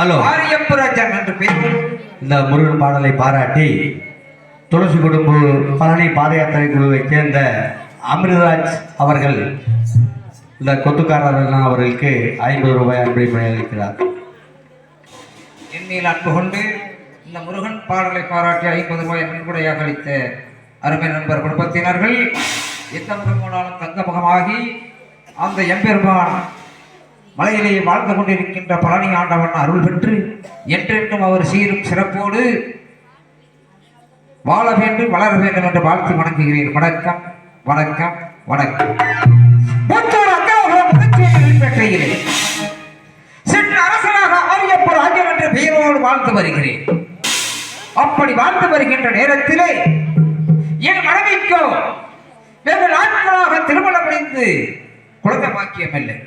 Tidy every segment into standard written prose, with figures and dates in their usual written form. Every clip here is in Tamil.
ஹலோ ஆரியப்பராஜன் என்று பேர் இந்த முருகன் பாடலை பாராட்டி துளசி குடும்பு பழனி பாத யாத்திரை குழுவைச் சேர்ந்த அமிர்தராஜ் அவர்கள் இந்த கொத்துக்காரர் அவர்களுக்கு 50 ரூபாய் அன்பளிப்பை அளிக்கிறார். எண்ணில் அன்பு கொண்டு இந்த முருகன் பாடலை பாராட்டி 50 ரூபாய் நன்கொடையாக அளித்த அருமை நண்பர் குடும்பத்தினர்கள் எந்த முகமானாலும் தங்க முகமாகி அந்த எம்பெருமான் மலையிலேயே வாழ்ந்து கொண்டிருக்கின்ற பழனி ஆண்டவன் அருள் பெற்று என்றென்றும் அவர் சீரும் சிறப்போடு வாழ வேண்டும் வளர வேண்டும் என்று வாழ்த்து வணங்குகிறேன். வணக்கம் வணக்கம் வணக்கம். சென்ற அரசனாக ஆரியப்பராஜன் என்ற பெயரோடு வாழ்ந்து வருகிறேன். அப்படி வாழ்ந்து வருகின்ற நேரத்திலே என் மனைவிக்கோ வெகு நாட்களாக திருமணம் முடிந்து குழந்தை பாக்கியம் இல்லை.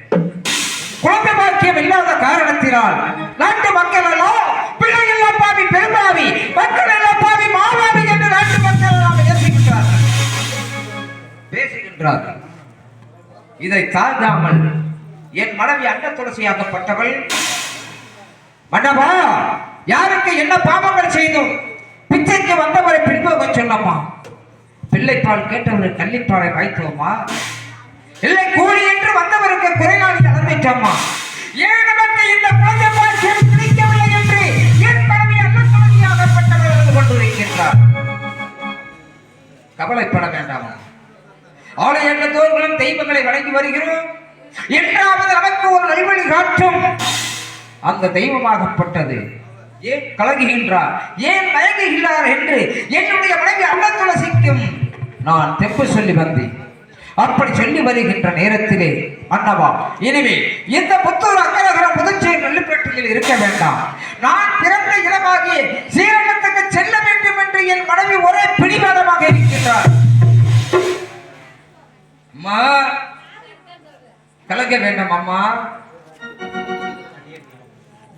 குழந்தை பாக்கியம் இல்லாத காரணத்தினால் நாட்டு மக்கள் எல்லாம் பிள்ளை எல்லாம் பாவி பெரும்பாவி, மக்கள் எல்லாம் பாவி மாவாவி என்று நாட்டு மக்கள் எல்லாம் பேசுகின்றார்கள். இதை தாழ்ந்தாமல் என் மனைவி அண்ட துளசியாகப்பட்டவள், மன்னவா யாருக்கு என்ன பாவங்கள் செய்தோம், பிச்சைக்கு வந்தவரை பின்போக சொன்னம்மா, பிள்ளைப்பால் கேட்டவர்கள் கள்ளிப்பாலை வாய்த்தோமா, இல்லை கூலி என்று வந்தவருக்கு குறைநாளி அளந்துட்டோமா, ஏன் நமக்கு இந்த குழந்தை பாக்கியம் கிடைக்கவில்லை என்று என் மனைவி அண்ட துளசியாகப்பட்டவள் எழுந்து கொண்டிருக்கின்றார். கவலைப்பட வேண்டாமா, ஆலய தோர்களும் தெய்வங்களை வணங்கி வருகிறோம். என்றாவது நமக்கு ஒரு நல்வழி காட்டும் அந்த தெய்வமாகப்பட்டது ஏன் கலங்குகின்றார், ஏன் மயங்குகின்றார் என்று என்னுடைய மனைவி அண்ட துளசிக்கும் நான் தெப்பு சொல்லி வந்தேன். அப்படி சொல்லி வருகின்ற நேரத்திலே, மன்னவா இனிமே இந்த புத்தூர் அக்கரகர புதுச்சேரி நெல்லிப்பட்டியில் இருக்க வேண்டாம், நான் பிறந்த இடமாகிய ஸ்ரீரங்கத்துக்கு செல்ல வேண்டும் என்று என் மனைவி ஒரே பிடிவாதமாக இருக்கின்றார். அம்மா கலங்க வேண்டாம் அம்மா,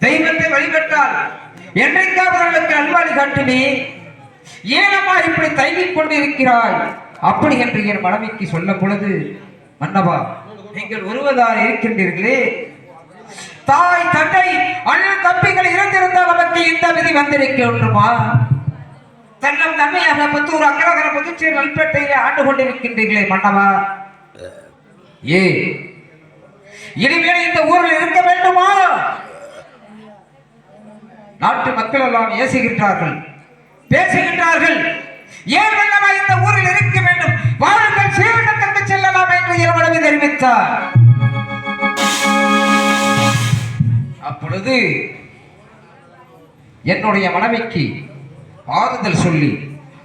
தெய்வத்தை வழிபட்டால் என்றைக்காவது அவர்களுக்கு அல்வாடி காட்டுமே, ஏனம்மா இப்படி தயங்கிக் கொண்டிருக்கிறாய் அப்படி என்று என் மனைவிக்கு சொல்ல பொழுது, மன்னவா நீங்கள் ஒருவதால் இருக்கின்றீர்களே, தாய் தந்தை அண்ணன் தம்பிகள் இறந்திருந்தால் நமக்கு இந்த விதி வந்திருக்கின்றோமா, தன்னம் நன்மையாக புத்தூர் அக்கரகர புதுச்சேரி நல்பேட்டையிலே ஆண்டு கொண்டிருக்கின்றீர்களே மன்னவா, ஏ இனிமேல் இந்த ஊரில் இருக்க வேண்டுமா? நாட்டு மக்கள் எல்லாம் ஏசுகின்றார்கள், பேசுகின்றார்கள், ஏன் மன்னவா இந்த ஊரில் இருக்க வேண்டும், வாருங்கள் ஸ்ரீரங்கத்திற்கு செல்லலாம் என்று என் மனைவி தெரிவித்தார். அப்பொழுது என்னுடைய மனைவிக்கு ஆறுதல் சொல்லி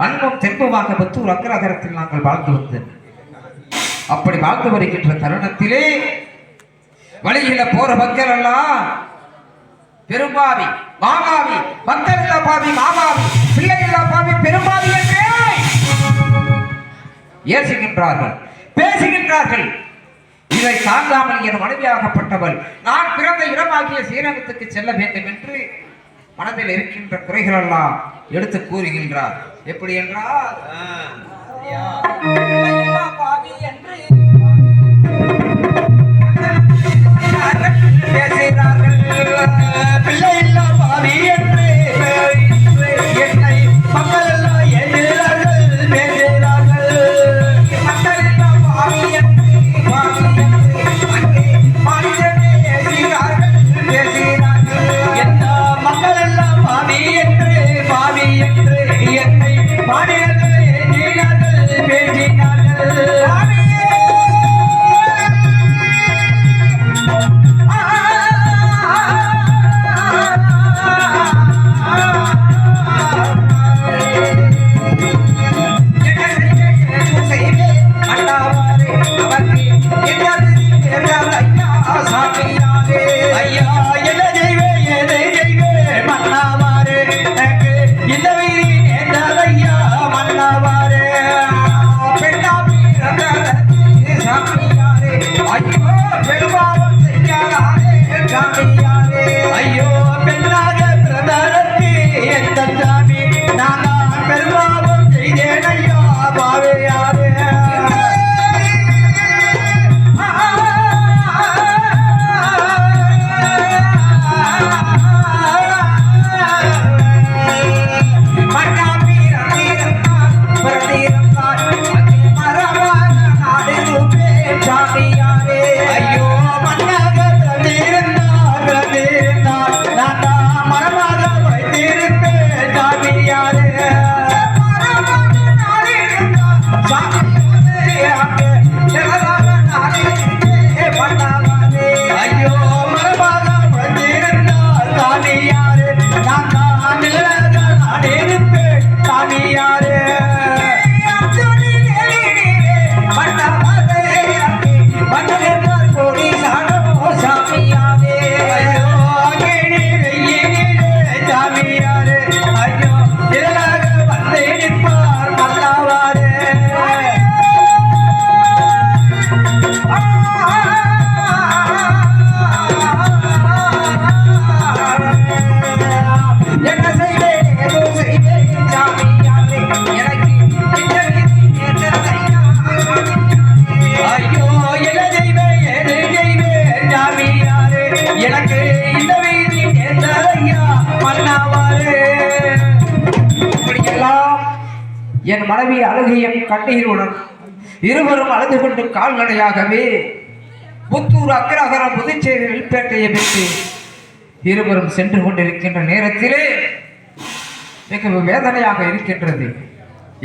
அன்பும் தென்புமாக புத்தூர் அக்கரகரத்தில் நாங்கள் வாழ்ந்து வந்தோம். அப்படி வாழ்ந்து வருகின்ற தருணத்திலே வழியில போற மக்கள் எல்லாம் பெரும்பாவி மாமாவி, மக்கள் இல்லா பாவி மாமாவி, பிள்ளை இல்லா பாவி பெரும்பாவி என்றே ஏசுகின்றார்கள், பேசுகின்றார்கள். இதை தாங்காமல் என் மனைவியாகப்பட்டவள் நான் பிறந்த இடமாகிய ஸ்ரீரங்கத்துக்கு செல்ல வேண்டும் என்று மனதில் இருக்கின்ற குறைகள் எல்லாம் எடுத்து கூறுகின்றார். எப்படி என்றால், பேசுகிறார்கள், பிள்ளை இல்லா பாவி என்று என்னை மக்கள் எல்லாம் எதிரார்கள், பேசுகிறார்கள், மக்கள் இல்லா பாவி என்று அங்கே மனிதனே பேசுகிறார்கள், என்ன மக்கள் எல்லாம் பாவி என்று என்னை மனிதர்கள் எதிரார்கள், பேசினார்கள். மன்னவா சாமியாரே என் மனைவி அழுகையும் கண்ணீருடன் இருவரும் அழுது கொண்டு கால்நடையாகவே புத்தூர் அக்ரஹாரம் புதுச்சேரி நெல்பேட்டையை விட்டு இருவரும் சென்று கொண்டிருக்கின்ற நேரத்திலே மிகவும் வேதனையாக இருக்கின்றது.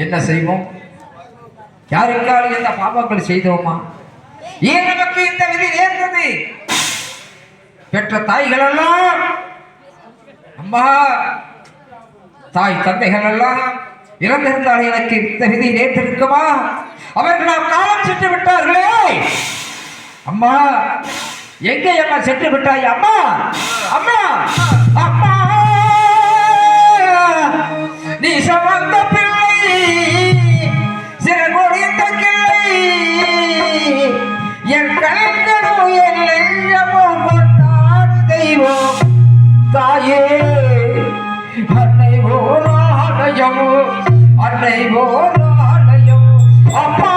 என்ன செய்வோம்? யாருக்கால் எந்த பாவங்கள் செய்தோமா? ஏன் நமக்கு இந்த விதி நேர்ந்தது? பெற்ற தாய்கள் எல்லாம், அம்மா தாய் தந்தைகள் எல்லாம் இறந்திருந்தால் எனக்கு இந்த விதி நேர்த்திருக்குமா? அவர்கள் நாம் காலம் சென்று விட்டார்களே. அம்மா எங்கே அம்மா சென்று விட்டாய்? அம்மா அம்மா அம்மா நீ சமந்த பிள்ளை சிறகுடித்த கிள்ளை என் கண்களும் என் நெஞ்சமும் கொண்டாடு தெய்வம் தாயே அன்னை போராலயம் அன்னை போராலயம் அம்மா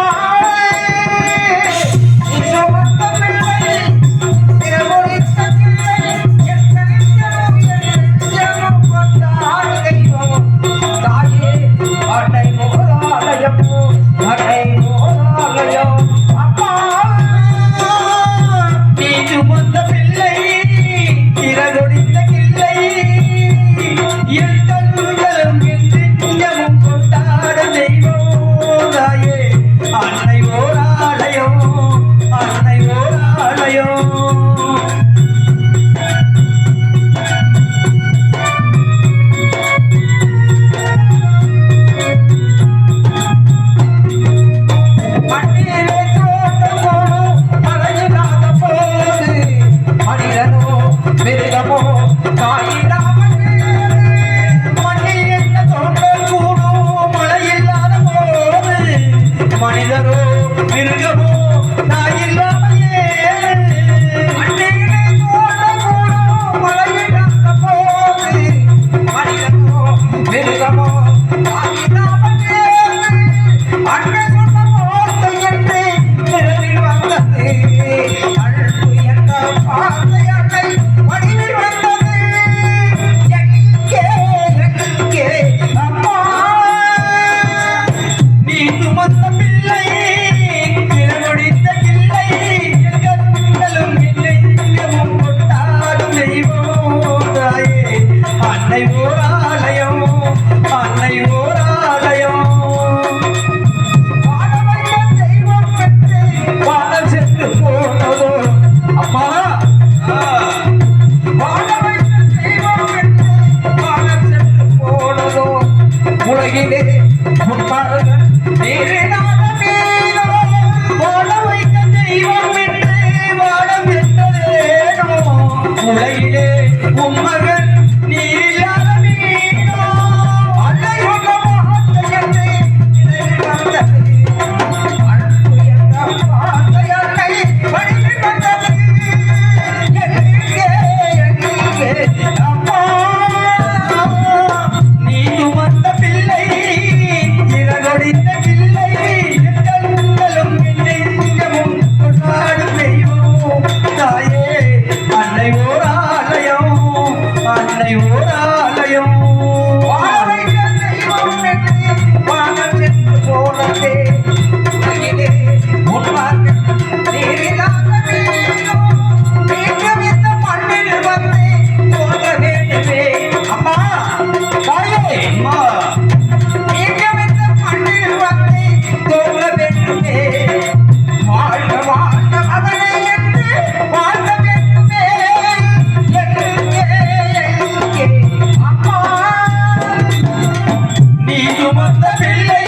பிள்ளை சுமந்த பிள்ளை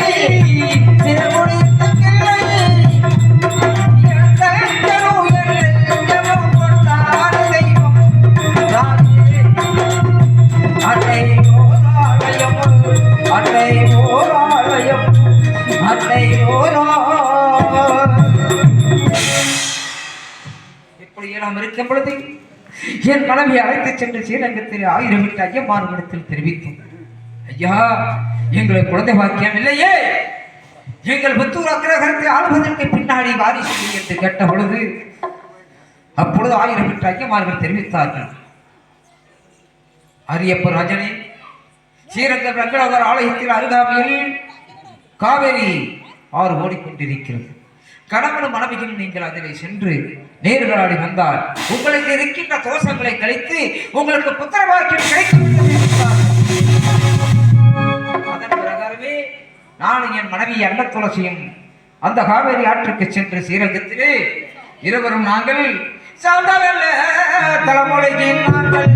சிறமுடித்த பிள்ளை நாம் இருக்கும் பொழுது என் மனைவி அழைத்து சென்று ஸ்ரீரங்கத்தில் 1008 ஐயமார்களிடத்தில் தெரிவித்தோம். ஐயா, எங்களுக்கு குழந்தை பாக்கியம் இல்லையே, எங்கள் புத்தூர் அக்கிரகத்தை ஆளுவதற்கு பின்னாடி வாரிசு என்று கேட்ட பொழுது அப்பொழுது 1008 ஐயமார்கள் தெரிவித்தார்கள். அரியப்ப ராஜனே, ஸ்ரீரங்கம் ரங்கநாதர் ஆலயத்தில் அருகாமையில் காவேரி ஆறு ஓடிக்கொண்டிருக்கிறது. கணவனும் மனைவியும் நீங்கள் அதிலே சென்று நேர்களாடி வந்தால் உங்களுக்கு இருக்கின்ற தோஷங்களை கழித்து உங்களுக்கு புத்திர வாக்கியம் கிடைக்கும். அதன் பிரகாரமே நானும் என் மனைவி அன்ன துளசியும் அந்த காவேரி ஆற்றுக்கு சென்று ஸ்ரீரங்கத்திலே இருவரும் நாங்கள் சந்தவல்ல தலைமுறைக்கு நாங்கள்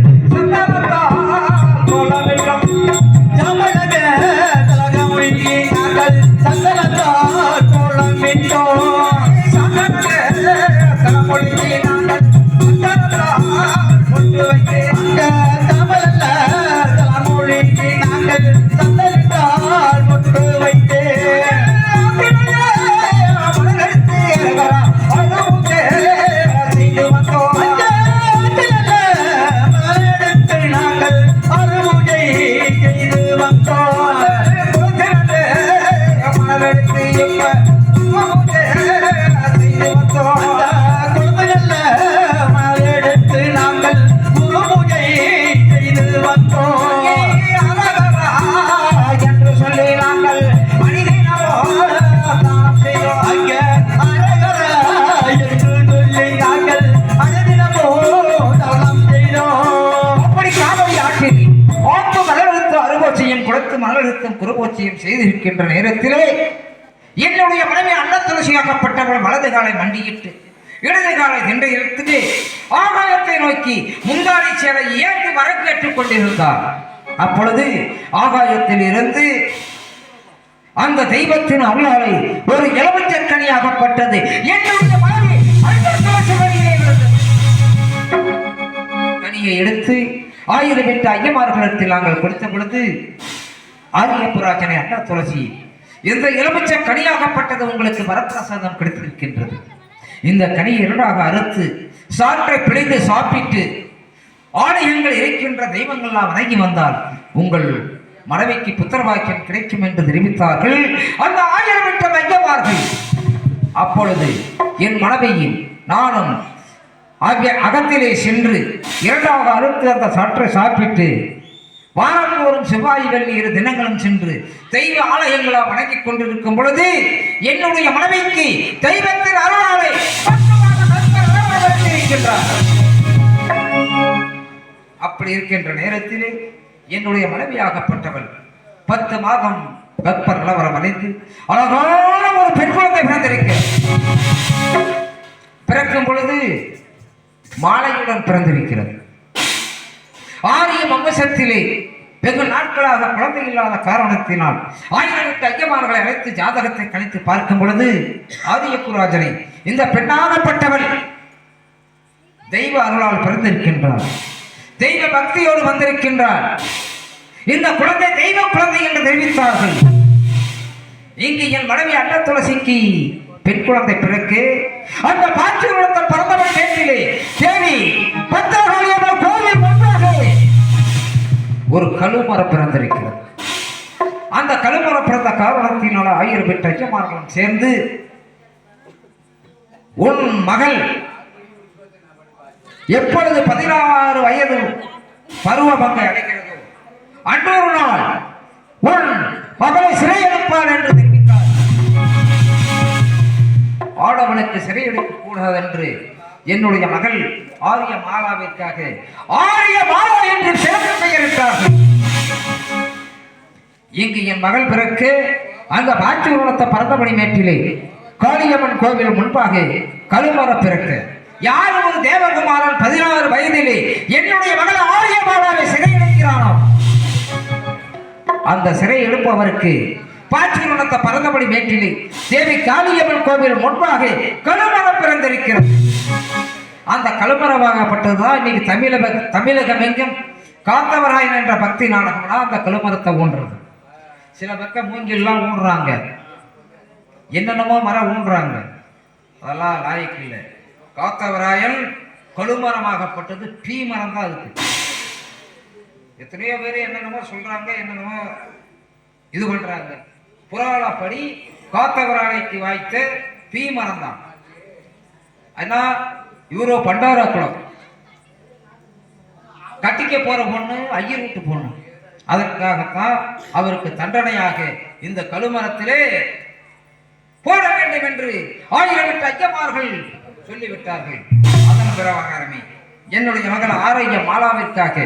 குருபோச்சியம் செய்திருக்கின்ற நேரத்திலே என்னுடைய மனைவி அன்ன துளசியாக்கப்பட்டவள் வலது காலை மண்டியிட்டு இடது காலை திண்டை எடுத்து ஆகாயத்தை நோக்கி முந்தாடி சேலை ஏற்றி வர கேட்டுக் கொண்டிருந்தார். அப்பொழுது ஆகாயத்தில் இருந்து அந்த தெய்வத்தின் அருளாலை ஒரு எலுமிச்சக்கனியாகப்பட்டது என்னுடைய மனைவி அன்ன துளசி கனியை எடுத்து 1008 ஐயமார்களிடத்தில் நாங்கள் கொடுத்த பொழுது ஆரியப்புராஜனை அண்ணா துளசி, இந்த எலுமிச்ச கனியாகப்பட்டது உங்களுக்கு வரப்பிரசாதம் கிடைத்திருக்கின்றது. இந்த கனியை இரண்டாக அறுத்து சாற்றை பிழைந்து சாப்பிட்டு ஆலயங்கள் இருக்கின்ற தெய்வங்கள்லாம் வணங்கி வந்தால் உங்கள் மனைவிக்கு புத்திரவாக்கியம் கிடைக்கும் என்று தெரிவித்தார்கள் அந்த 1008 ஐயமார்கள். அப்பொழுது என் மனைவியும் நானும் அகத்திலே சென்று இரண்டாக அறுத்து அந்த சாற்றை சாப்பிட்டு வாரந்தோறும் செவ்வாய் வெள்ளி 2 தினங்களும் சென்று தெய்வ ஆலயங்களா வணங்கிக் கொண்டிருக்கும் பொழுது என்னுடைய மனைவிக்கு தெய்வத்தின் அருளாலை இருக்கின்றார். அப்படி இருக்கின்ற நேரத்திலே என்னுடைய மனைவியாகப்பட்டவள் 10 மாதம் வெப்ப நிலவரம் அடைந்து அழகான ஒரு பெண் குழந்தை பிறந்திருக்கிறார். பிறக்கும் பொழுது மாலையுடன் பிறந்திருக்கிறது. ஆரிய வம்சத்திலே வெகு நாட்களாக குழந்தை இல்லாத காரணத்தினால் 1008 ஐயமார்களை அழைத்து ஜாதகத்தை கணித்து பார்க்கும் பொழுது ஆதியக்குராஜனை இந்த பெண்ணாகப்பட்டவள் தெய்வ அருளால் பிறந்திருக்கின்றார், தெய்வ பக்தியோடு வந்திருக்கின்றார். இந்த குழந்தை தெய்வ குழந்தை என்று தெரிவித்தார்கள். இங்கு என் மனைவி அன்ன துளசிக்கு பெண் குழந்தை பிறகு அந்த பாட்சியுடன் பிறந்தவள் நேற்றிலே தேவி பத்திரகாளியம்மன் கோவில் முன்பாக ஒரு கழுமரம் பிறந்திருக்கிறது. அந்த கழுமரம் பிறந்த காரணத்தினால 1008 ஐயமார்களும் சேர்ந்து உன் மகள் எப்பொழுது 16 வயது பருவ பங்கை அடைகிறதோ அன்றொரு நாள் உன் மகளை சிறையெடுப்பாள் என்று தெரிவித்தார். ஆடவனுக்கு சிறையெடுக்க கூடாது என்று என்னுடைய மகள் ஆரிய மாலாவிற்காக ஆரிய மாலா என்று சிறப்பு பெயரிட்டார்கள். இங்கு என் மகள் பிறக்க அந்த பாட்சி உணத்தை பரந்தபடி மேட்டிலே காளியம்மன் கோவில் முன்பாக கழுமர பிறக்க யார் ஒரு தேவகுமாரன் 16 வயதிலே என்னுடைய மகள் ஆரிய மாலாவை சிறையெடுக்கிறானோ அந்த சிறை எழுப்பவருக்கு பாச்சிகுணத்த பரந்தபடி மேட்டிலே தேவி காளியம்மன் கோவில் முன்பாக கழுமரம் பிறந்திருக்கிறது. அந்த கழுமரமாகப்பட்டதுதான் இன்னைக்கு தமிழகம் எங்கும் காத்தவராயன் என்ற பக்தி நாடகம்னா அந்த கழுமரத்தை ஊன்றது. சில பக்கம் மூங்கில்லாம் ஊன்றாங்க, என்னென்னமோ மரம் ஊன்றாங்க, அதெல்லாம் லாய்க்கு இல்லை. காத்தவராயன் கழுமரமாகப்பட்டது பீ மரம் தான் இருக்கு. எத்தனையோ பேர் என்னென்னமோ சொல்றாங்க, என்னென்னமோ இது பண்றாங்க. புராணப்படி காத்தவராயனுக்கு வாய்த்த பீ மரம் தான். ஆனா இவரோ பண்டார குளம் கட்டிக்க போற பொண்ணு ஐயர் வீட்டு பொண்ணு. அதற்காகத்தான் அவருக்கு தண்டனையாக இந்த கழுமரத்திலே போட வேண்டும் என்று 1008 ஐயமார்கள் சொல்லிவிட்டார்கள். அதன் பிரகாரமே என்னுடைய மகள் ஆரோக்கிய மாலாவிற்காக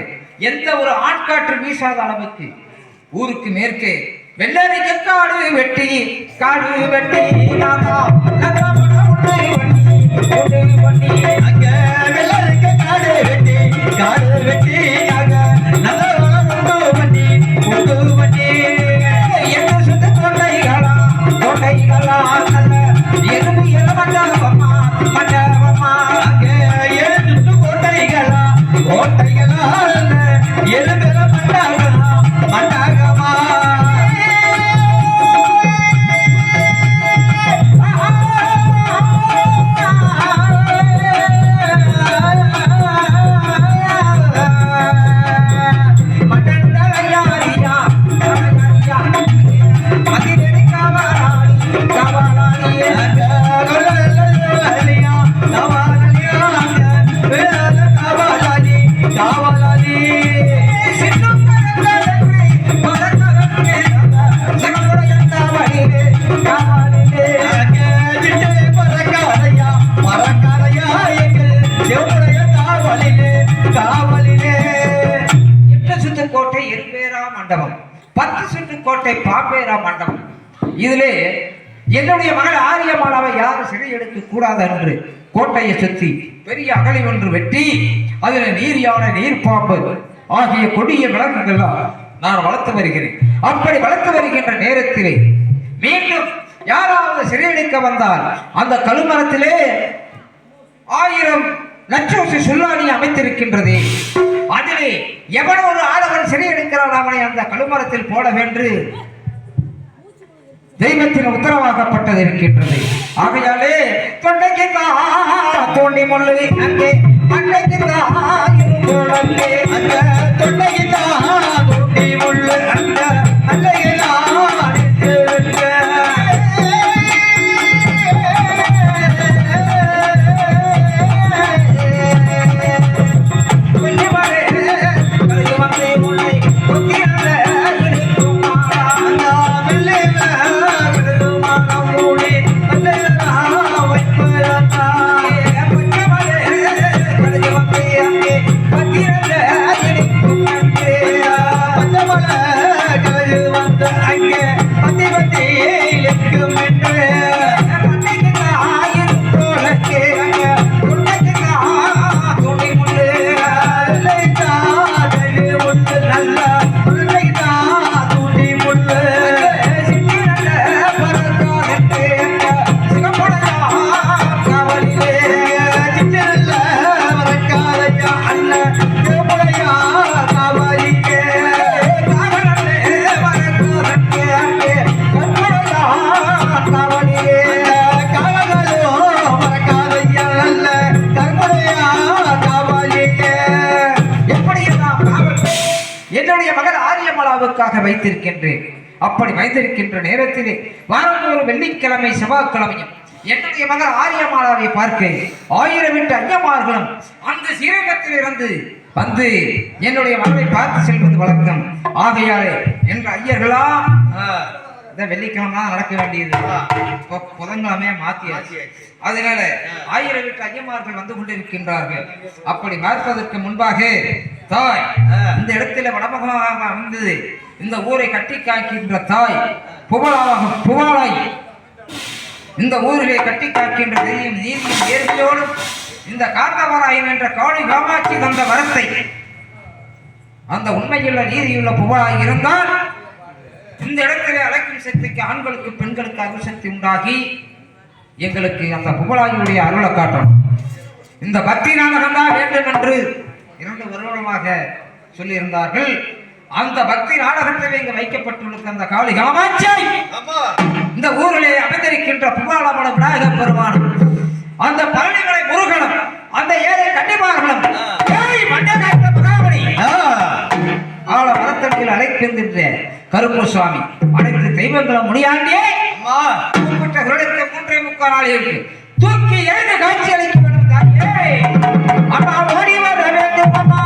எந்த ஒரு ஆட்காற்று வீசாத அளவுக்கு ஊருக்கு மேற்கே வெள்ளரிக்க காடு வெட்டி நாதா பண்ணி அங்க வெள்ளரிக்க காடு வெட்டி என்ன சுத்த தொண்டைகளா எறும்பு மண்டபமா அங்க ஏழு சுத்து கோட்டைகளா எலும்பு மண்டகமா மண்டபம் 10 சுற்று கோட்டை பாப்பேரா மண்டபம். இதிலே என்னுடைய மகள் ஆரியமாலாவை யாரும் சிறை எடுக்க கூடாது என்று கோட்டையை சுற்றி பெரிய அகழி ஒன்று வெட்டி அதில் நீர் யானை, நீர் பாம்பு ஆகிய கொடிய விலங்குகள்லாம் நான் வளர்த்து வருகிறேன். அப்படி வளர்த்து வருகின்ற நேரத்திலே மீண்டும் யாராவது சிறையெடுக்க வந்தால் அந்த கழுமரத்திலே 1000 லட்சம் சுல்லாணி அமைத்திருக்கின்றது. அதிலே எவன் ஒரு ஆடவன் சிறையெடுக்கிறான் அவனை அந்த கழுமரத்தில் போட வேண்டும் தெய்வத்தின் உத்தரவாகப்பட்டது இருக்கின்றது. ஆகையாலே தொண்டைக்கு தோண்டி முள்ளு அங்கே அன்னைக்கு அங்க தொண்டைக்கு தோண்டி முள்ளு அங்க வைத்திருக்கின்றேன். அப்படி வைத்திருக்கின்ற நேரத்திலே வாரந்தோறும் வெள்ளிக்கிழமை செவ்வாய்க்கிழமையும் என்னுடைய மகள் ஆரியமாலாவை பார்க்க 1008 ஐயமார்களும் அந்த சீரகத்தில் இருந்து வந்து என்னுடைய மகளை பார்த்து செல்வது வழக்கம். ஆகையாலே என்ற ஐயர்களா வெள்ளிக்கிழமை நடக்க வேண்டியது புதன்கிழமையா மாத்தியாச்சு. அதனால 1008 ஐயமார்கள் வந்து கொண்டிருக்கின்றார்கள். அப்படி பார்ப்பதற்கு முன்பாக தாய் இந்த இடத்துல வடமுகமாக அமைந்தது இந்த ஊரை கட்டி காக்கின்ற தாய் புகழாய் இந்த ஊரிலே கட்டி காக்கின்ற தெரியும் நீதியும் நேர்மையோடு இந்த காத்தவராயன் என்ற காளி காமாட்சி தந்த வரத்தை அந்த உண்மையுள்ள நீதியுள்ள புகழாய் இருந்தால் இந்த இடத்திலே அழைக்கும் சக்திக்கு ஆண்களுக்கு பெண்களுக்கு அருள் சக்தி உண்டாகி எங்களுக்கு அந்த புகழாகியுடைய அருளை காட்டணும். இந்த பக்தி நாடகம் தான் வேண்டும் என்று 2 வருடமாக சொல்லியிருந்தார்கள். அந்த பக்தி நாடகத்தில் இங்கு வைக்கப்பட்டுள்ள அந்த காளி காமாட்சி இந்த ஊரிலே அமைந்திருக்கின்ற புகழாமல விநாயகப் பெருமான், அந்த பழனிமலை முருகனும், அந்த ஏழை கன்னிமார்களும், ஏழை மண்டகாத்த மகாமணி ஆள மரத்தடியில் அழைக்கின்ற கருப்பு சுவாமி, அனைத்து தெய்வங்களும் முனியாண்டியே குறிப்பிட்ட குரலுக்கு 3.25 நாளிற்கு தூக்கி எழுந்து காட்சி அளிக்க வேண்டும் தாயே. அம்மா ஓடி வர வேண்டும் அம்மா,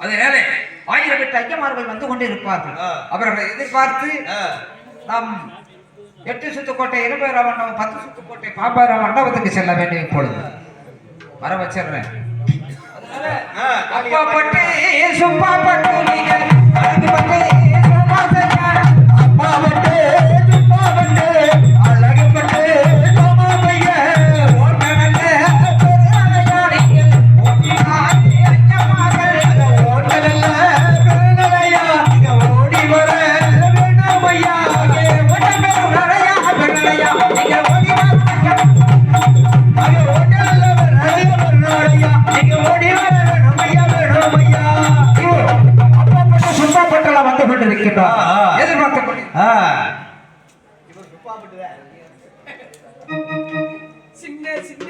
அதனால 1008 ஐயமார்கள் வந்து கொண்டிருப்பார்கள். அவர்களை எதிர்பார்த்து நாம் 8 சுத்துக்கோட்டை 20 மண்டபம் 10 சுத்துக்கோட்டை 12 மண்டபத்துக்கு செல்ல வேண்டிய பொழுது வர வச்சிடுறேன். அப்பா பட்டு சுப்பா பட்டு நீங்கள் அழகு பட்டு சும்மா செய்யா. அப்பா பட்டு சுப்பா பட்டு அழகு பட்டு சும்மா செய்யா. ஓட்டனல்ல பெருநலையா நீங்கள் ஓட்டினாய் ஐயமார்கள். ஓட்டனல்ல பெருநலையா இங்க ஓடி வர வேணும் ஐயா. ஓட்ட பெருநலையா பெருநலையா நீங்க ஓடி வர சின்ன சின்ன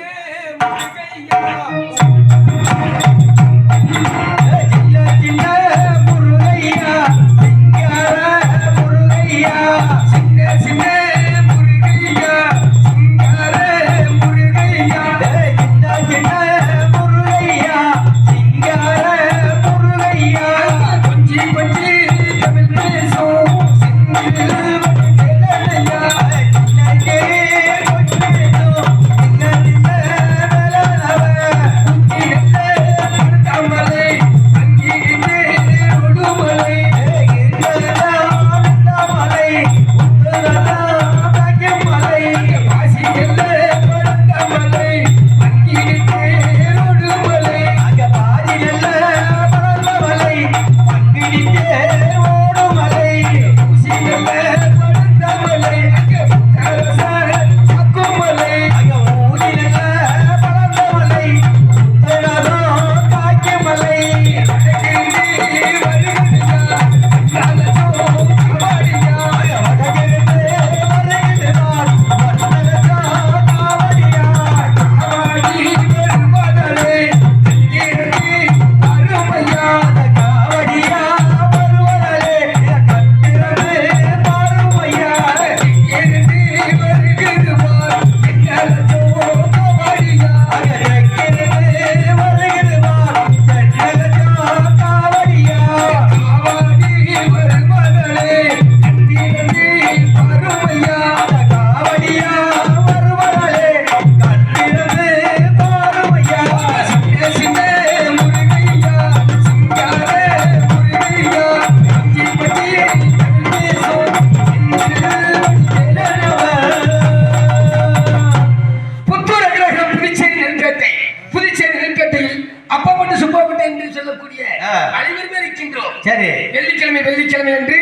சொல்லக்கூடிய ஆ. அனைவருமே இருக்கின்றோம். சரி வெள்ளிக்கிழமை என்று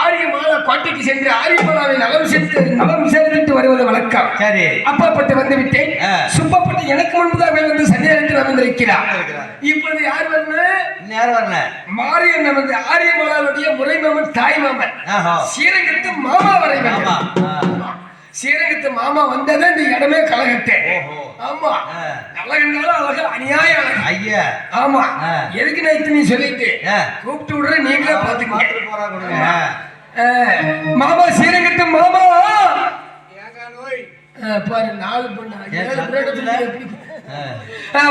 ஆரியமாலா கோட்டைக்கு சென்று ஆரியமாலாவை நலம் விசாரித்து வருவது வழக்கம். சரி அப்பாப்பட்டு வந்து விட்டேன். ஆ. சுப்பப்பட்டு எனக்கு முன்பதாக வந்து சன்னியாரத்தில் அமர்ந்திருக்கிறார். இப்பொழுது யார் வரணும்? நேரம் வரல மாரியன் நமது ஆரியமாலாவுடைய முறை மாமன் தாய் மாமன் ஆஹா. ஸ்ரீரங்கத்து மாமா வரை ஆமா ஸ்ரீரங்கத்து மாமா வந்ததே இந்த இடமே கலகட்டேன். ஓஹோ. ஆமா ஆ. அழகுனாலும் அழகு அநியாய அழகு. ஐயா ஆமா ஆ. எதுக்கு நான் நீ சொல்லிட்டு ஆ. கூப்பிட்டு விடுற நீங்களே பாத்துக்கங்க. பார்த்துட்டு போறா கொடுங்க. மாமா ஸ்ரீரங்கத்து மாமா பாரு 4 பொண்ணு 7 பிரெட் எப்படி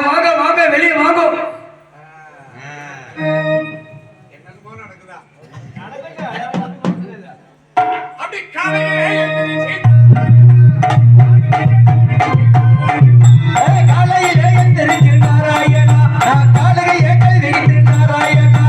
வாங்க வாங்க வெளியே வாங்க. அப்படி காலையிலே காலையிலே எந்திரிச்சு நாராயணா காலையே கழுவிட்டு நாராயணா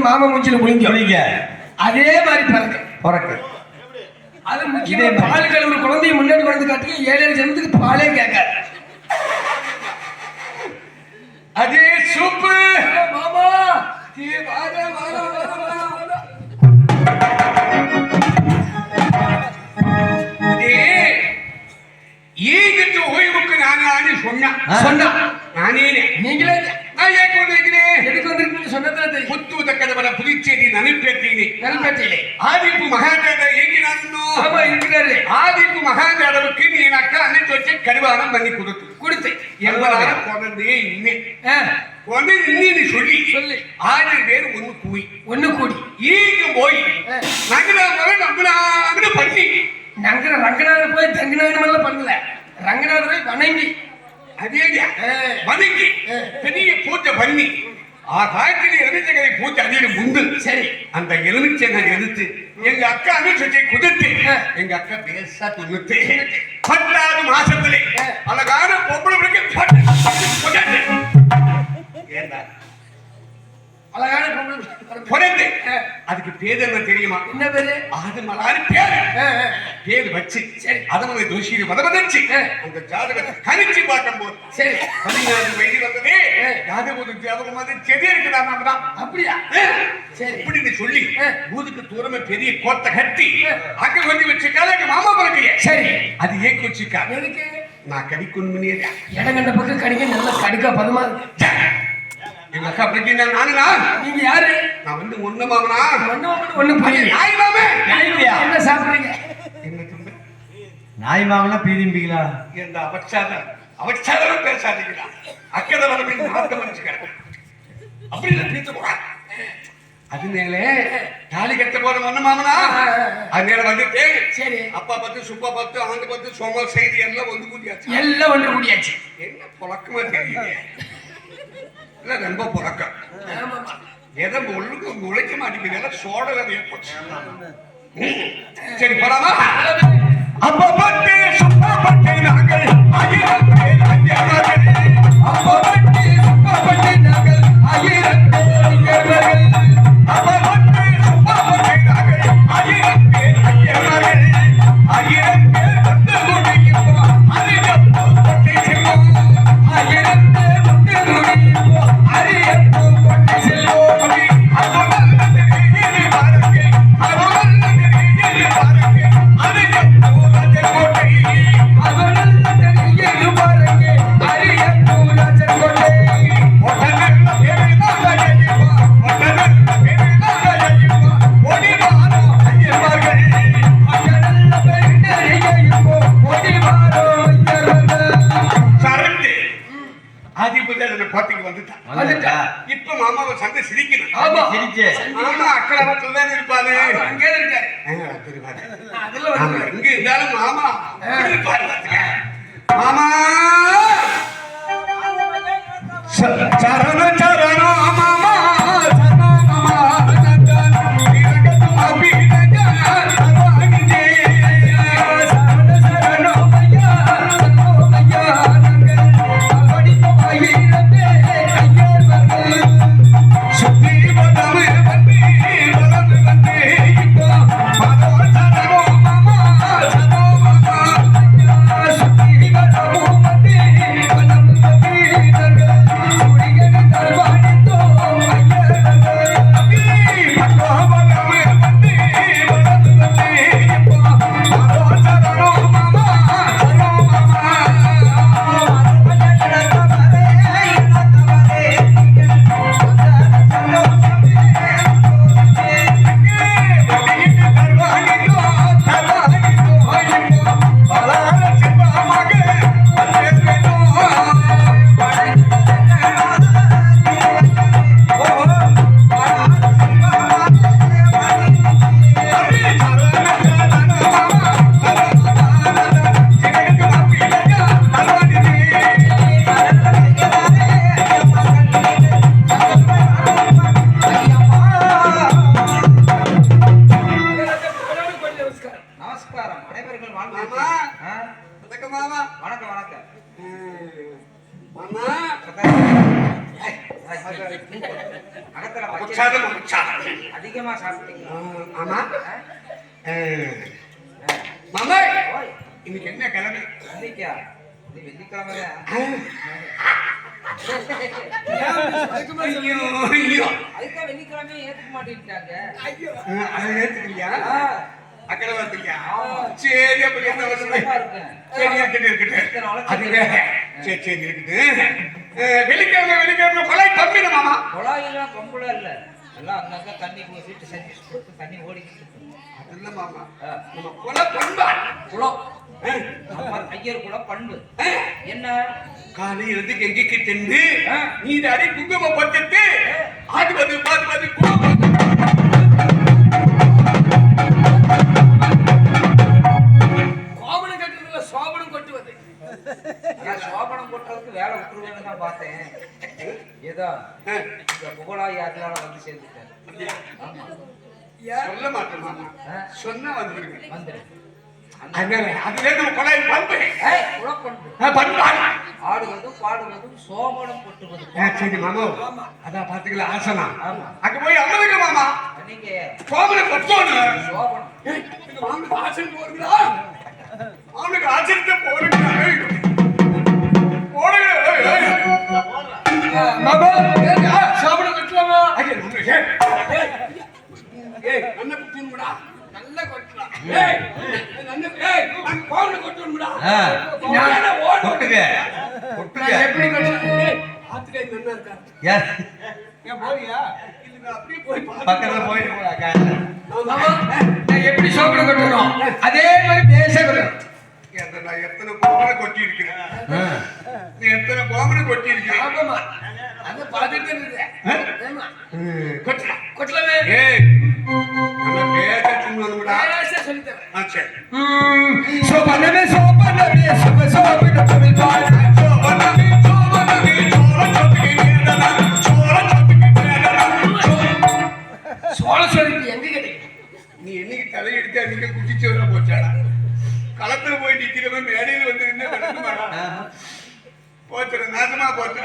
மாமா மூஞ்சில முழிங்க. அதே மாதிரி பிறக்கு அது முக்கியமா பால் கழுவுற குழந்தைய முன்னாடி கொண்டு காட்டுங்க. 7 ஜனத்துக்கு பாலே கேட்காது. அதே சூப்பு மாமா ஈகிட்டு ஓய்வுக்கு நானே சொன்னா நானே நீங்களே எதுக்கு வந்திருக்கீங்க சொன்னதுல தெரியும். புத்து தக்கதவர புதுச்சேரி நல்பேட்டையிலே ஆதிப்பு மகாஜாதா ஏகினானோ ஆமா இருக்கிறாரு. ஆதிப்பு மகாஜாதவுக்கு நீ அக்கா அன்னைக்கு வச்சு கருவாரம் பண்ணி கொடுத்து என்பதால குழந்தையே இன்னே குழந்தை இன்னி சொல்லி 6 பேர் ஒண்ணு கூடி ஈக்கு போய் நகராம பண்ணி ரங்கநாதர் போய் தங்கநாதன் பண்ணல. ரங்கநாதரை வணங்கி அதே வணங்கி பெரிய பூஜை பண்ணி காய்ச்சல் எலுமிச்சை பூஜை அதிக முந்து சரி அந்த எலுமிச்சை எடுத்து எங்க அக்கா அனுசரிச்சை குதித்து எங்க அக்கா பேசா துணுத்து 10வது மாசத்துல அழகான பொம்பளை அழகான பொண்ணு அதுக்கு பேரு என்ன தெரியுமா? என்ன பேரு? அது மலாரி பேரு வச்சு அதனுடைய தோஷியை வதவதச்சு அந்த ஜாதகத்தை கணிச்சு பார்க்கும் போது சரி 14 வயது வந்ததே யாதவ ஜாதகம் மாதிரி செடி இருக்குதா நாம தான் அப்படியா சரி இப்படின்னு சொல்லி ஊருக்கு தூரமே பெரிய கோட்டை கட்டி அங்க கொஞ்சம் வச்சுக்கால எங்க மாமா பழக்கைய சரி அது ஏன் வச்சுக்கா எனக்கு நான் கடிக்கொண்டு இடம் கண்ட பக்கம் கடிக்க நல்லா கடுக்கா பதமா இருக்கு. எங்க அக்கா பிரச்சனை நானுனா நீங்க யாரு? நான் வந்து ஒண்ணு மாமனா ஒண்ணு புரியல. நாய் மாமே என்ன சாப்பிடுறீங்க? நாய் மாமனா பீதிம்பிங்களா? இந்த அவச்சாரம் பேசாதீங்களா? அக்கறை வரவே நாட்டம் வச்சுக்கிறேன் அப்படி இல்லை பீத்து போறா அதுங்களே தாலி கட்ட போற மண்ணு மாமனா அங்கே வந்துட்டு சரி அப்பா பத்து சுப்பா பத்து ஆண்டு பத்து சோமா செய்தி எல்லாம் வந்து கூட்டியாச்சு எல்லாம் ஒன்று கூடியாச்சு என்ன புழக்கமா தெரியல இல்ல ரொம்ப புழக்கம் ஆமாம்மா. எதை ஒழுங்கு உழைக்க மாட்டேங்குது சோட வேலையை போச்சு சரி போலாமா அப்பா பட்டு சுப்பா பட்டு நாங்கள் ஆயிரம் பேர் ஐயர்கள். அப்பா பட்டு சுப்பா பட்டு நாங்கள் ஆயிரம் பேர் ஐயர்கள். அப்பா பட்டு சுப்பா பட்டு நாங்கள் ஆயிரம் பேர் ஐயர்கள். ஆயிரம் பேர் வந்து முடியும் அரியப்பூ கொட்டை செல்வோம். ஆயிரம் பேர் வந்து முடியும் அரியப்பூ கொட்டை செல்வோம். அவர்கள் எதிரி பாருங்க, அவர்கள் எதிரி பாருங்க, அரியப்பூ ராஜன் கோட்டை. அவர்கள் எதிரி பாருங்க, அரியப்பூ ராஜன் கோட்டை. ஒட்டனல்ல பெருநாள் ஐயப்பா, ஒட்டனல்ல பெருநாள் ஐயப்பா, ஒடிவாரோ ஐயப்பார்கள். ஒட்டனல்ல பெருநாள் ஐயப்பா, ஒடிவாரோ ஐயப்பார்கள். சரண்டு ஆதிபுஜன கோட்டைக்கு வந்துட்டான். இப்ப மாமாவை சண்டை சிரிக்கணும். ஆமா சிரிச்சு மாமா அக்கடவத்தில் தான் இருப்பாரு. அங்கே இருக்காரு தெரியுவாரு. அதுல ஆமா, வந்து எங்க இருந்தாலும் மாமா இருப்பாரு பாத்துக்க. மாமா சரண சரண மாமா சரண மாமா சுத்தி வந்தமே வந்து வளர்ந்து வந்து இப்போ மாதோ சரணோ மாமா சரணோ மாமா சுத்தி வந்தமோ வந்து வளர்ந்து வந்து சுடிகன் தர்வானித்தோ ஐயர்கள். பக்கோ வந்தமே வந்து வளர்ந்து வந்து இப்போ மாதோ சரணோ மாமா சரணோ மாமா நமஸ்காரம் அனைவர்கள் வாழ்க. மாமா. ஆ? வணக்கம் மாமா. வணக்கம் வணக்கம். மாமா அகத்துல பச்சை உற்சாகம் உற்சாகம். அதிகமா சாப்பிட்டீங்க. ஆமா ஆ? மாமா ஓய், இன்னைக்கு என்ன கிழமை? இன்னைக்கா? இது வெள்ளிக்கிழமை தான். ஐயோ ஐயோ அதுக்கா வெள்ளிக்கிழமை ஏத்துக்க மாட்டேன்ட்டாங்க. அதை ஏத்துக்கலையா? ஆ, அக்கறை பார்த்துக்கலையா? ஆமா. சரி அப்படி என்ன வருது? சும்மா இருக்கேன். சரி இருக்கட்டும் இருக்கட்டும். அதுவே சரி சரி இருக்கட்டும். வெள்ளிக்கிழமை வெள்ளிக்கிழமை கொலை கம்மின மாமா. குழாயெல்லாம் கொம்புல இல்ல, எல்லாம் அங்கங்க தண்ணி வீட்டு செஞ்சு கொடுத்து தண்ணி ஓடிக்கிட்டு இருக்கு. அது இல்ல மாமா. ஆ, நம்ம கொலை பண்பா. குளம். நம்ம ஐயர் குளம் பண்பு என்ன? காலை இருந்து கெங்கிக்கு திண்டு ஆ. நீர் அடி குங்குமம் போட்டுட்டு ஆடுவது பாடுவது கோமணம் கட்டுறதுல சோபனம் கொட்டுவது நான் சோபனம் போட்டுறதுக்கு வேலை விட்டுருவேன்னு தான் பார்த்தேன். ஏதோ இந்த புகழாய் யாருனால வந்து சேர்ந்துட்டேன். ஆமா, சொல்ல மாட்டேன் மாமா. ஆ, சொன்னா வந்துருங்க. வந்துரு. அதனால அதுல நம்ம கொலை பண்பு ஏய், குலப்பண்பு. பண்பா. ஆடுவதும் பாடுவதும் சோபனம் கொட்டுவது. சரி மாமா. அதான் பாத்துக்கல ஆசனா. ஆமா. அங்க போய் அம்மனுக்கு மாமா நீங்க கோமலை கொட்டோன்னு சோபனம் மாமனுக்கு ஆசனம் போடுங்களா? மாமனுக்கு ஆசனத்தை போடுங்க. போடுங்க. மாமா சோபனம் கட்டலாமா ஐயா, ஏய், ஏய், அண்ணன் குத்துணும்டா. நல்லா கொட்டலாம். ஏய், அண்ணன், ஏய், நான் கோமலை கொட்டணும்டா. ஆ. நான் ஓடு. கொட்டுங்க நான் கொட்டுங்க. எப்படி கட்டுறது ஏய், ஆத்துக்காய் நன்னா இருக்கா? யார் ஏன் போறியா? இல்ல, நான் அப்படியே போய் பக்கத்துல போயிட்டு போறாங்க. மாமா நான் எப்படி சோபனம் கட்டணும் அதே மாதிரி பேச கட்டணும் நான் எத்தனை கோமலை கொட்டி இருக்கிறேன். நீ எத்தனை கோமலை கொட்டி இருக்கிறேன். ஆமாமா அந்த பாத்துட்டு இருந்தேன் ஆமா கொட்டலாம். கொட்டலாமே சோபனமே சோபனமே சுப சோபன தமிழ் பாடு சோபனமே சோபனமே சோழ சொத்துக்கு நேரடா சோழ சொத்துக்கு நேரடா சோழ சொல்லிட்டு எங்க கிடைக்கும்? நீ என்னைக்கு தலையெடுத்து அன்னைக்கு குட்டிச்சு வர போச்சாடா களத்துல போய் நிக்கிறவன் மேடையில் வந்து நின்று நடக்குமாடா போச்சுற நாசமா போச்சு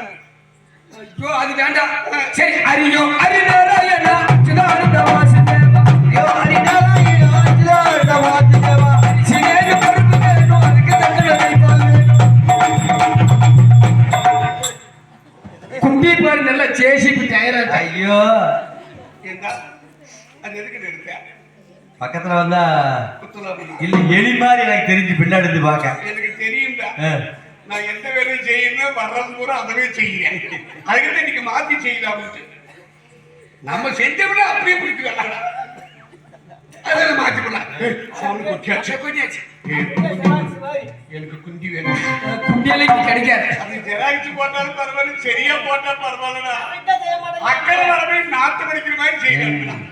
ஐயோ அது வேண்டாம். சரி அரியோ அரிநாராயணா அச்சுதானந்த வாசுதேவா ஐயோ அரிநாராயணா அச்சுதானந்த வாசுதேவா சினேக பருப்பு வேணும் அதுக்கு தக்கலை போல் கும்பி பாரு நல்லா ஜேசிபி டயரா. ஐயோ ஏண்டா அது எதுக்கு எடுத்த பக்கத்துல வந்தா குத்துலாம் இல்ல எலி மாதிரி எனக்கு தெரிஞ்சு பின்னாடி இருந்து பார்க்க. எனக்கு தெரியும்டா ஆ. நான் எந்த வேலையும் செய்யணும் வர்றது பூரா அதவே செய்யறேன் அதுக்கிட்ட இன்னைக்கு மாத்தி செய்யலாம் நம்ம செஞ்சவன அப்படியே பிடிக்கலாம் அதெல்லாம் மாத்தி போடலாம் எனக்கு குண்டி வேணும் குண்டியலைக்கு கிடைக்காது. அது ஜெராக்ஸ் போட்டாலும் பரவாயில்ல சரியா போட்டா பரவாயில்லடா அக்கறை வரவே நாத்து படிக்கிற மாதிரி செய்யலாம்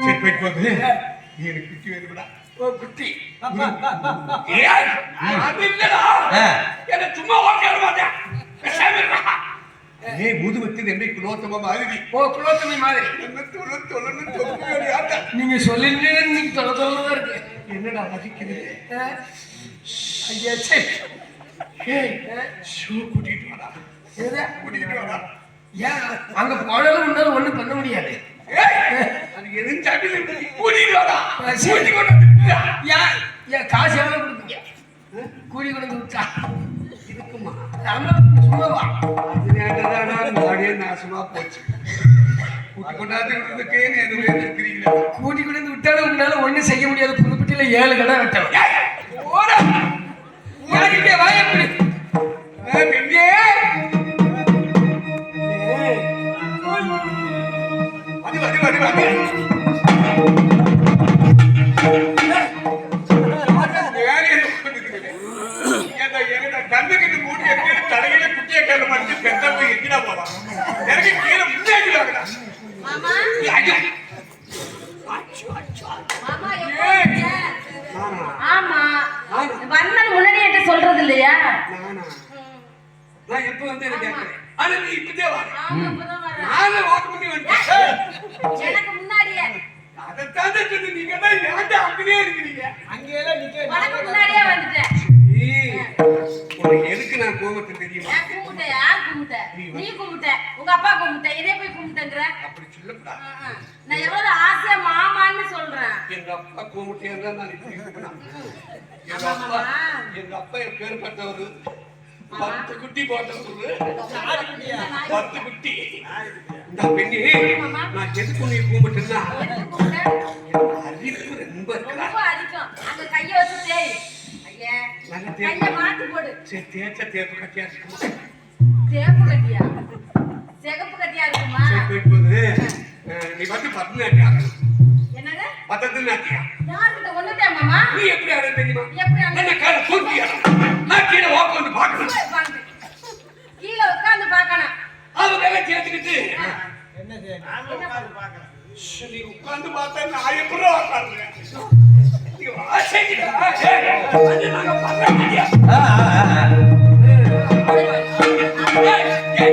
சரி போயிட்டு போகுது எனக்கு குட்டி வேணும்டா ஓ குட்டி ஏய், அது இல்லடா ஆ. என்ன சும்மா ஓட்டாட மாட்டேன் ஏய் முதுகுத்து நெம்பி குலோத்தம மாதிரி ஓ குலோத்தமை மாதிரி என்ன தொலை தொலைன்னு தொப்பு வேலையாட்டா நீங்க சொல்லிட்டு நீங்க தொலை தொலைதான் இருக்கு. என்னடா மதிக்குது ஐயா சரி ஏய் ஷூ கூட்டிட்டு வாடா எது? கூட்டிட்டு வாடா ஏன் அங்க போனாலும் உன்னால ஒண்ணும் பண்ண முடியாது. ஏய் அது எதுவும் சாப்பிட்டு கூட்டிட்டு வாடா கூட்டி கொண்டு ஏன் ஏன் காசு எவ்வளவு கொடுப்பீங்க? கூலி கொண்டு விட்டா இருக்குமா ஆமா சும்மாவா? அதனாலதானா நாடே நாசமா போச்சு கூட்டி கொண்டாந்து விடுறதுக்கே எதுவுமே இருக்கிறீங்களா கூட்டி கொண்டு விட்டாலும் உங்களால ஒண்ணும் செய்ய முடியாது. புதுப்பட்டியில 7 கடை வெட்டணும். ஓடா ஓடிட்டே வா எப்படி? பெண்ணே அது அது அது அது வேலையை உட்காந்துக்கிறேன் கண்ணுக்கு மூடி எடுத்து தலையில குட்டிய கேள்வி மட்டும் பெற்ற போய் எங்கடா போவான் எனக்கு கீழே முன்னாடி வாங்கடா மாமா ஐயோ மாமா எப்போ வந்தீங்க? ஆமா வந்தது முன்னாடி என்கிட்ட சொல்றது இல்லையா? நானா நான் எப்ப வந்து என்ன கேட்கிறேன் ஆனா நீ இப்பதே வா ஆமா இப்பதான் வரேன். நானும் வாக்கு பண்ணி வந்துட்டேன் எனக்கு முன்னாடியே அதைத்தான் சொன்ன நீங்க தான் ஏன்டா அப்படியே இருக்கிறீங்க உனக்கு முன்னாடியே வந்துட்டேன். உனக்கு எதுக்கு நான் கோபத்தை தெரியுமா நான் கும்பிட்டேன். யார் கும்பிட்ட? நீ கும்பிட்ட. உங்க அப்பா கும்பிட்ட. இதே போய் கும்பிட்டேங்கிற. அப்படி சொல்லக்கூடாது நான் எவ்வளவு ஆசையா மாமான்னு சொல்றேன். எங்க அப்பா கோபத்தை இருந்தா நான் இப்படி இருக்கணும் எங்க அப்பா என் பேர் பட்டவரு 10 குட்டி போட்டவரு 10 குட்டி இந்த பெண்ணே நான் எதுக்கு நீ கும்பிட்டுன்னா எதுக்கு கும்பிட்ட? அறிவு ரொம்ப இருக்கா ரொம்ப அதிகம். அங்க கைய வச்சு தேய். ஐயா கைய மாத்தி போடு. சரி தேய்ச்சா தேப்பு கட்டியா இருக்குமா சேப்பு கட்டியா? சிகப்பு கட்டியா இருக்குமா? சரி போயிட்டு போகுது நீ வந்து பத்னாட்டியா என்னது? பத்தனாட்டியா யார்கிட்ட ஒண்ணுதே மாமா? நீ எப்படி ஆட தெரியுமா எப்படி ஆட? என்ன கால தூக்கியா நான் கீழே வாக்கு வந்து பார்க்கணும் உட்கார்ந்து. கீழ உட்கார்ந்து பார்க்கணும். அவங்க எல்லாம் சேர்த்துக்கிட்டு என்ன நீ உட்கார்ந்து பார்த்தா நான் எப்படி உட்கார்றேன் நீ வாசிக்கிறா அது நாங்க பத்தனாட்டியா ஆ, ஆ, ஆ.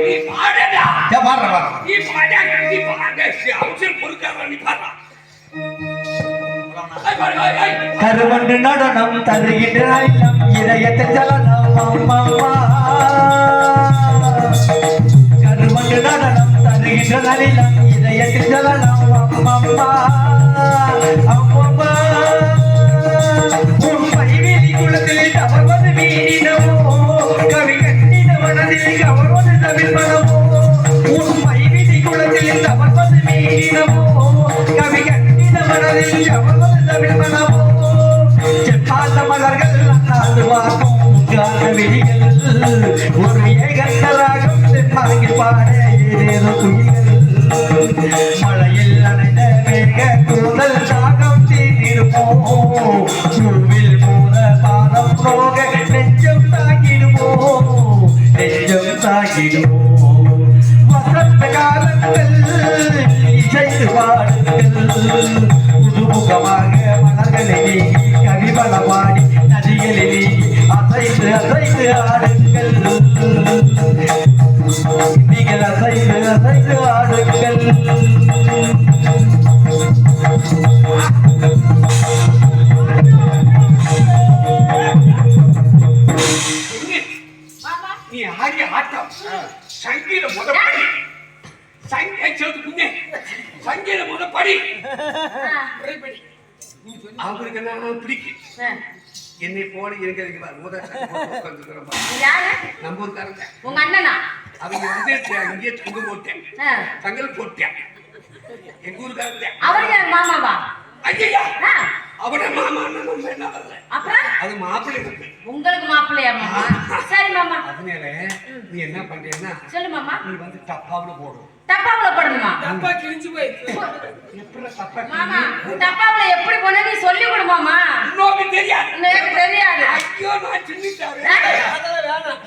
நீ பாடடா ஏன் பாடுற பாடுற நீ பாட அவசரம் பொறுக்காத நீ பாடுறா கருவண்டு நடனம் தருகின்ற இல்லம் இதயத்தில் ஜலனம் அம்மம்மா. கருவண்டு நடனம் தருகின்ற நலிலம் இதயத்தில் ஜலனம் அம்மம்மா. அம்மம்மா உன் மைவிழி குளத்தில் தவறுவது மீனினமோ கவி கட்டின மனதில் கவர்வது தவிர்ப்பனமோ உன் மைவிழி குளத்தில் தவறுவது மீனினமோ கவி கட்டின மனதில் கவர்வது தவிர்ப்பனமோ செப்பாத மலர்கள் அண்ணாந்து வாக்கும் கால விழிகள் ஒரு ஏகத்தராகம் செப்பாகி பாட ஏதேதோ குயில்கள் மழையில் நனைந்த மேக கூந்தல் தாகம் தீர்ந்திருமோ பூவில் மூல பாதம் போக நெஞ்சம் தாக்கிடுமோ நெஞ்சம் தாக்கிடுமோ வசந்த காலங்கள் இசைத்து பாடுங்கள் புதுமுகமாக மலர்களை நீக்கி கவிபலம் அசைத்து அசைத்து ஆடுங்கள் நீங்கள் அசைத்து அசைத்து ஆடுங்கள் நீ ஆடிய ஆட்டம் சங்கீத முதப்படி சங்கீத முதப்படி அவருக்கு என்ன பிடிக்கும் என்னை போல இருக்கிற யாரு நம்ம ஊருக்காரங்க உங்க அண்ணனா அவங்க வந்து இங்கேயே தங்க போட்டேன் தங்கல் போட்டேன் எங்க ஊருக்காரங்க அவரு யார் மாமாவா ஐயா ஆ, அவட மாமா நம்ம என்ன வரல அப்புறம் அது மாப்பிள்ளை இருக்கு உங்களுக்கு மாப்பிள்ளையா மாமா சரி மாமா அதனால நீ என்ன பண்றேன்னா சொல்லு மாமா நீ வந்து டப்பாவுல போடும் டப்பாவுல போடணுமா டப்பா கிழிஞ்சு போயிடுச்சு. எப்படி டப்பா மாமா டப்பாவுல எப்படி போன நீ சொல்லி கொடு மாமா இன்னொரு தெரியாது எனக்கு தெரியாது ஐயோ நான் சொல்லிட்டாரு அதெல்லாம் வேணாம்.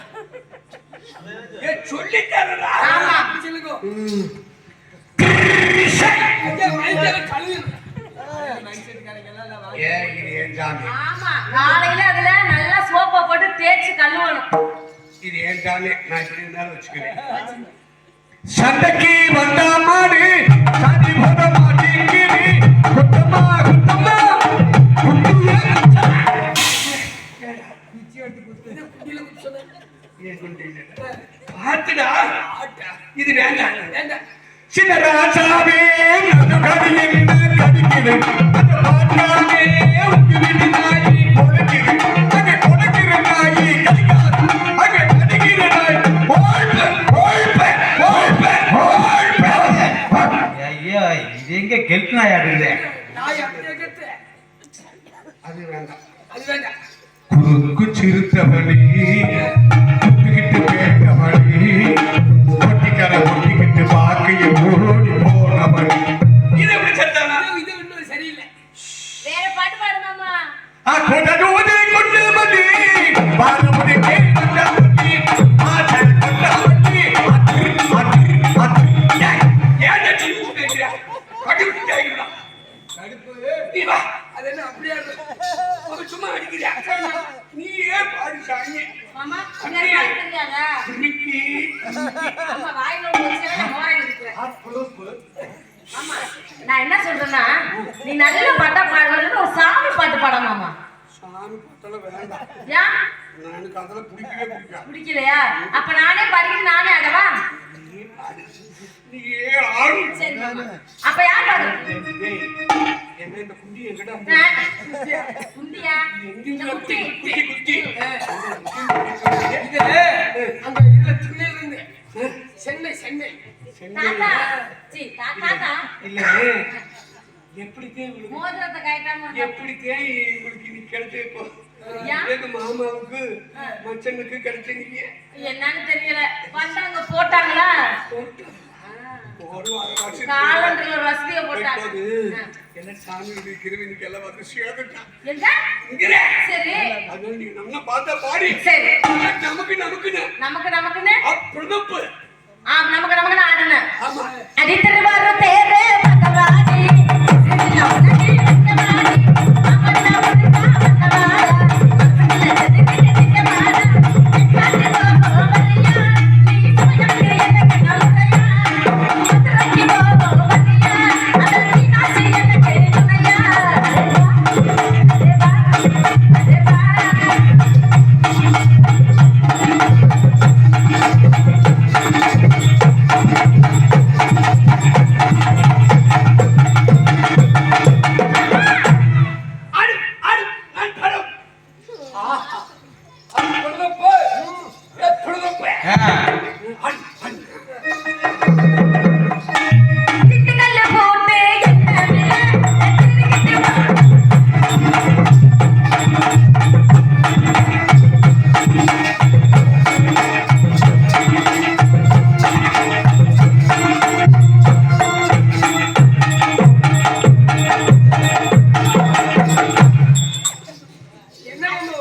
சொல்லிட்டாரா ஆமா சொல்லுங்க. ஐயா, மைக்கேல கழுவி. ஏன் இது ஏன் சாமி ஆமா காலையில அதுல நல்லா சோப்பை போட்டு தேய்ச்சி கழுவணும் இது ஏன் சாமி நான் இப்படி இருந்தாலும் வச்சுக்கிறேன் சண்டைக்கு வந்த மாடு சாதி போட மாட்டேங்குது குத்தமா குத்தமா குட்டியே பார்த்துடா இது வேண்டாம் வேண்டாம். சின்ன ராஜாவே கடிக்குது அந்த பாட்டாவே உங்க வீட்டு நாயி கொடுக்குது அங்க கொடுக்கிற நாயி கடிக்காது அங்க கடிக்கிற நாய் ஐயா இது எங்க கெல்ட் நாய் ஆடுது நாய் அப்படியே கத்து. அது வேண்டாம் அது வேண்டாம். குறுக்கு சிறுத்தவழி குட்டிக்கிட்டு பேட்டவழி ஒட்டிக்கர ஒட்டிக்கிட்டு பாக்கைய ஓடி போனவழி இது எப்படி செத்தானா இது இன்னும் சரியில்லை. வேற பாட்டு பாடு மாமா கொண்டோதை கொண்டு வந்து பாரமுடி கேட்டவழி ஆச்ச கொண்டவழி ஏன் சின்ன பேசுறா கடுப்பு கேக்குறா கடுப்பு. நீ வா அது என்ன அப்படியே இருக்கு? அவன் சும்மா அடிக்கிறா நீ ஏன் பாடு சாமி மாமா வேற பாட்டு தெரியாதா இன்னைக்கு ஆமா வாயில வச்சு நான் மோரையில இருக்கிறேன் ஆமா நான் என்ன சொல்றேன்னா நீ நல்ல பாட்டா பாடுறதுன்னு ஒரு சாமி பாட்டு பாட மாமா சாமி பத்தல வேண்டாம் ஏன் எனக்கு அதெல்லாம் பிடிக்கவே பிடிக்காது பிடிக்கலையா அப்ப நானே பாடிக்கிட்டு நானே ஆடவா நீ பாடு நீ ஏன் ஆடு சரி மாமா அப்ப யார் பாடுறது டேய், என்ன இந்த குண்டி என்கிட்ட குண்டியா இந்த குட்டி குட்டி குட்டி இது அந்த இதுல திண்ணையில இருந்து சென்னை சென்னை தாத்தா சி தாத்தா இல்ல எப்படித்தான் இவளுக்கு மோதிரத்தை கைட்டாம எப்படித்தான் இவளுக்கு நீ கிடைச்சப்போ ஏன்? எங்க மாமாவுக்கு மச்சனுக்கு கிடைச்சீங்க என்னன்னு தெரியல வந்தாங்க போட்டாங்களா ஒரு வாரம் காலண்டர்ல ஒரு வசதியை போட்டாங்க எல்லாம் சாமி கிருவினுக்கு எல்லாம் வந்து சேர்ந்துட்டான் எங்க இங்கரே சரி அதனால நீ நம்ம பார்த்தா பாடி சரி நமக்கு நமக்குன்னு நமக்குன்னு பிரதப்பு நமக்கு ஆடுன ஆமா அடி திருவாரூ தேரே பகவானி நமக்கு பகவானி அமர்னா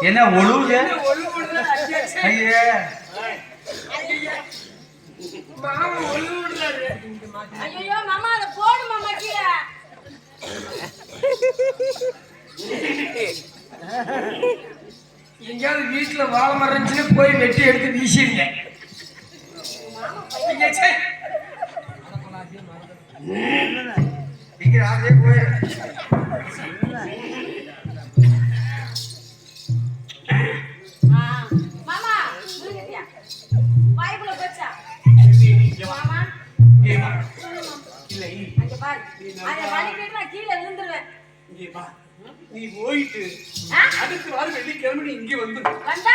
என்ன ஒழுகுது ஐயே ஐயோ மாமா அத போடு மாமா கீழே இங்க எங்கேயாவது வீட்டுல வாழை மரம் இருந்துச்சுன்னு போய் வெட்டி எடுத்து வீசிருங்க. இங்க சே. அதே போயிரு. மாமா முழுங்கிட்டியா? வாய்க்குள்ள போச்சா? மாமா இல்லை அங்க பாரு. அதை வலிக்கிட்டு நான் கீழே விழுந்துருவேன். இங்கே வா. நீ போயிட்டு ஆ? அடுத்த வாரம் வெள்ளிக்கிழமை நீ இங்கே வந்துடு. வந்தா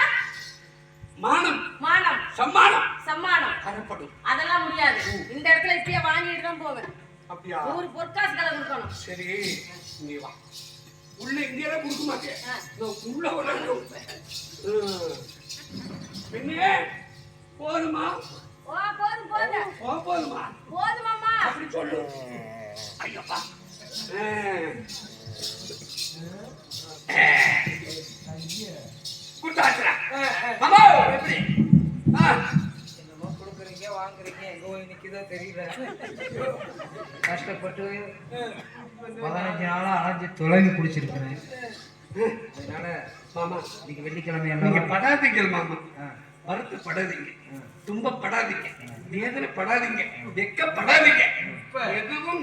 மானம் மானம் சம்மானம் சம்மானம் தரப்படும். அதெல்லாம் முடியாது. இந்த இடத்துல இப்படியே வாங்கிட்டு தான் போவேன். அப்படியா? 100 பொற்காசு கலை கொடுக்கணும். சரி நீ வா. உள்ள இங்கெல்லாம் கொடுக்க மாட்டேன். ஆ. நான் உள்ள உடனே பெண்ணே போதுமா? ஓ போதும் போதும் போதுமா? போதும் மாமா. அப்படி சொல்லு. ஐயப்பா. குட்டாச்சுடா. மாமா எப்படி? என்னமோ கொடுக்குறீங்க வாங்குறீங்க எங்க போய் நிக்குதோ தெரியல. கஷ்டப்பட்டு 15 நாளா அலைஞ்சு தொலைவி குடிச்சிருக்கிறேன். அதனால மாமா இன்னைக்கு வெள்ளிக்கிழமை நீங்க எல்லாம் படாதீங்க மாமா. வருத்தப்படாதீங்க, துன்பப்படாதீங்க, வேதனைப்படாதீங்க, வெக்கப்படாதீங்க. எதுவும்